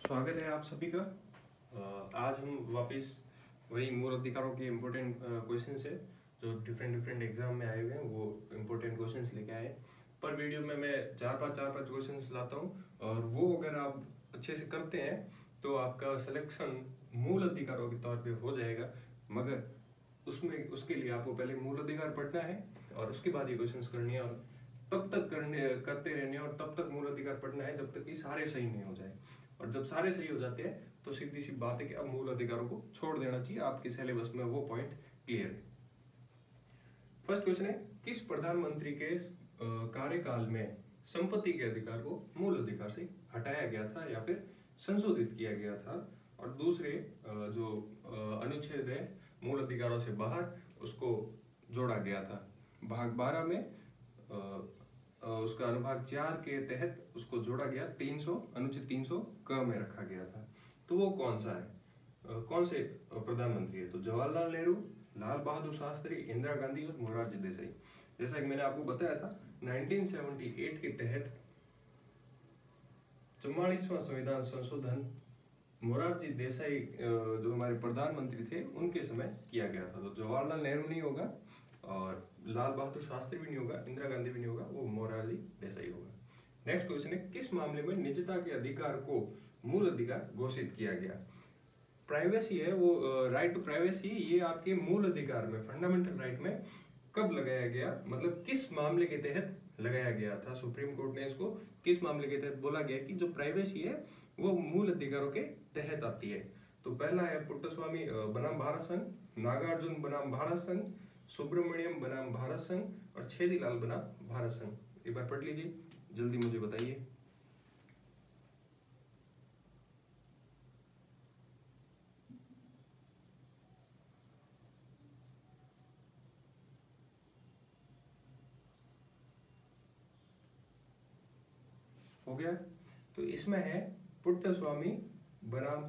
स्वागत है आप सभी का। आज हम वापस वही मूल अधिकारों के इम्पोर्टेंट क्वेश्चन है जो डिफरेंट एग्जाम में आए हुए हैं, वो इम्पोर्टेंट क्वेश्चंस लेके आए। पर वीडियो में मैं चार पांच क्वेश्चंस लाता हूँ और वो अगर आप अच्छे से करते हैं तो आपका सिलेक्शन मूल अधिकारों के तौर पे हो जाएगा। मगर उसमें उसके लिए आपको पहले मूल अधिकार पढ़ना है और उसके बाद ये क्वेश्चंस करनी है और तब तक करते रहने और तब तक मूल अधिकार पढ़ना है जब तक कि सारे सही नहीं हो जाए। और जब सारे सही हो जाते हैं तो सीधी सी बात है कि अब मूल अधिकारों को छोड़ देना चाहिए, आपके सिलेबस में वो पॉइंट क्लियर है। फर्स्ट क्वेश्चन है, किस प्रधानमंत्री के कार्यकाल में संपत्ति के अधिकार को मूल अधिकार से हटाया गया था या फिर संशोधित किया गया था? और दूसरे जो अनुच्छेद है मूल अधिकारों से बाहर, उसको जोड़ा गया था। भाग 12 में उसका अनुभाग 4 के तहत उसको जोड़ा गया, अनुच्छेद 300 क में रखा गया था। तो वो कौन सा है, कौन से प्रधानमंत्री है? तो जवाहरलाल नेहरू, लाल बहादुर शास्त्री, इंदिरा गांधी और मोरारजी देसाई। जैसा कि मैंने आपको बताया था, 1978 के तहत 44वां संविधान संशोधन मोरारजी देसाई जो हमारे प्रधानमंत्री थे उनके समय किया गया था। तो जवाहरलाल नेहरू नहीं होगा और लाल बहादुर शास्त्री भी नहीं होगा, इंदिरा गांधी भी नहीं होगा, वो मोरारजी देसाई होगा। नेक्स्ट क्वेश्चन है, किस मामले में निजता के अधिकार को मूल अधिकार घोषित किया गया? प्राइवेसी है वो, राइट टू प्राइवेसी, ये आपके मूल अधिकार में, फंडामेंटल राइट में कब लगाया गया, मतलब किस मामले के तहत लगाया गया था? सुप्रीम कोर्ट ने इसको किस मामले के तहत बोला गया कि जो प्राइवेसी है वो मूल अधिकारों के तहत आती है? तो पहला है पुट्टस्वामी बनाम भारत संघ, नागार्जुन बनाम भारत संघ, सुब्रमण्यम बनाम भारत संघ और छेदीलाल बनाम भारत संघ। एक बार पढ़ लीजिए, जल्दी मुझे बताइए। हो गया? तो इसमें है पुट्टस्वामी बनाम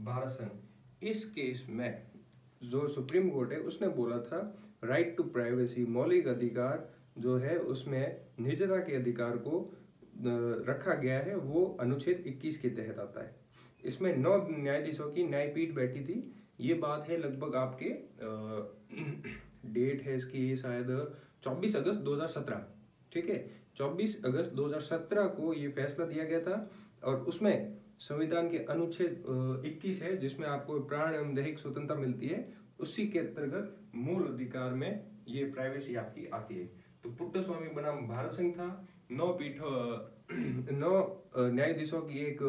भारत संघ। इस केस में जो सुप्रीम कोर्ट है उसने बोला था राइट टू प्राइवेसी, मौलिक अधिकार जो है उसमें निजता के अधिकार को रखा गया है, वो अनुच्छेद 21 के तहत आता है। इसमें 9 न्यायाधीशों की न्यायपीठ बैठी थी। ये बात है लगभग आपके डेट है इसकी शायद 24 अगस्त 2017, ठीक है, 24 अगस्त 2017 को ये फैसला दिया गया था। और उसमें संविधान के अनुच्छेद 21 है जिसमें आपको प्राण एवं दैहिक स्वतंत्रता मिलती है, उसी के अंतर्गत मूल अधिकार में ये प्राइवेसी आपकी आती है। तो पुट्टस्वामी बनाम भारत संघ था, 9 न्यायाधीशों की एक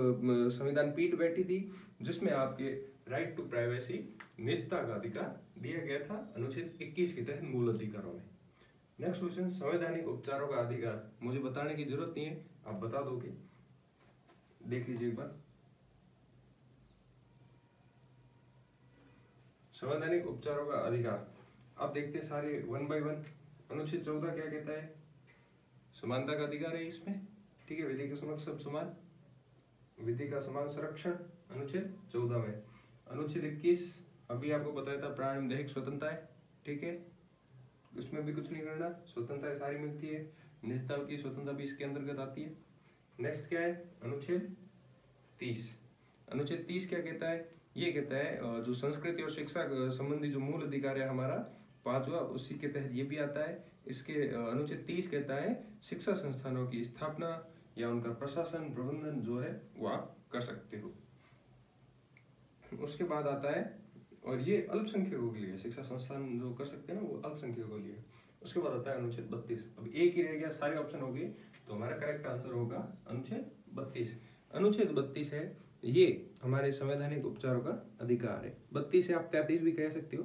संविधान पीठ बैठी थी जिसमें आपके राइट टू प्राइवेसी, निजता का अधिकार दिया गया था अनुच्छेद 21 के तहत मूल अधिकारों में। नेक्स्ट क्वेश्चन, संवैधानिक उपचारों का अधिकार, मुझे बताने की जरूरत नहीं है, आप बता दोगे, देख लीजिए एक बार। संवैधानिक उपचारों का अधिकार आप देखते हैं सारे वन बाय वन। अनुच्छेद 14 क्या कहता है? समानता का अधिकार है इसमें, ठीक है, विधि के समक्ष सब समान, विधि का समान संरक्षण अनुच्छेद 14 में। अनुच्छेद 21 अभी आपको बताया था, प्राण एवं दैहिक स्वतंत्रता है, ठीक है, उसमें भी कुछ नहीं करना, स्वतंत्रता सारी मिलती है, निजता की स्वतंत्रता भी इसके अंतर्गत आती है। नेक्स्ट क्या है? अनुच्छेद 30। अनुच्छेद 30 क्या कहता है? ये कहता है जो संस्कृति और शिक्षा संबंधी जो मूल अधिकार है हमारा 5वां, उसी के तहत ये भी आता है। इसके अनुच्छेद 30 कहता है शिक्षा संस्थानों की स्थापना या उनका प्रशासन प्रबंधन जो है वो आप कर सकते हो। उसके बाद आता है, और ये अल्पसंख्यकों के लिए शिक्षा संस्थान जो कर सकते हैं ना, वो अल्पसंख्यकों के लिए। उसके बाद आता है अनुच्छेद 32। अब एक ही रह गया, सारे ऑप्शन हो गए, तो हमारा करेक्ट आंसर होगा अनुच्छेद 32। अनुच्छेद 32 है, ये हमारे संवैधानिक उपचारों का अधिकार है। 32 से आप 33 भी कह सकते हो।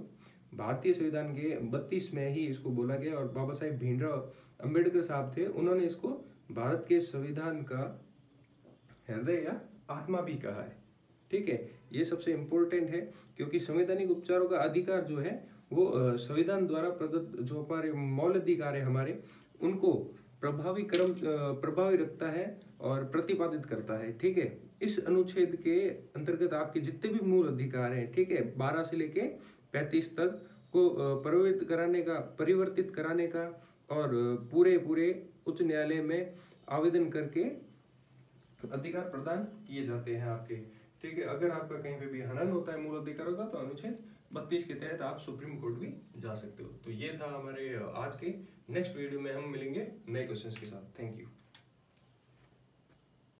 भारतीय संविधान के 32 में ही इसको बोला गया और बाबा साहेब भीमराव अंबेडकर साहब थे, उन्होंने इसको भारत के संविधान का हृदय या आत्मा भी कहा है, ठीक है। ये सबसे इम्पोर्टेंट है क्योंकि संवैधानिक उपचारों का अधिकार जो है वो संविधान द्वारा प्रदत्त जो हमारे मौलिक अधिकार है हमारे, उनको प्रभावी रखता है और प्रतिपादित करता है, ठीक है। इस अनुच्छेद के अंतर्गत आपके जितने भी मूल अधिकार हैं, ठीक है, 12 से लेके 35 तक को परिवर्तित कराने का और पूरे उच्च न्यायालय में आवेदन करके अधिकार प्रदान किए जाते हैं आपके। ठीक है, अगर आपका कहीं पे भी हनन होता है मूल अधिकारों का तो अनुच्छेद 32 के तहत आप सुप्रीम कोर्ट भी जा सकते हो। तो ये था हमारे आज के। नेक्स्ट वीडियो में हम मिलेंगे नए क्वेश्चंस के साथ। Thank you.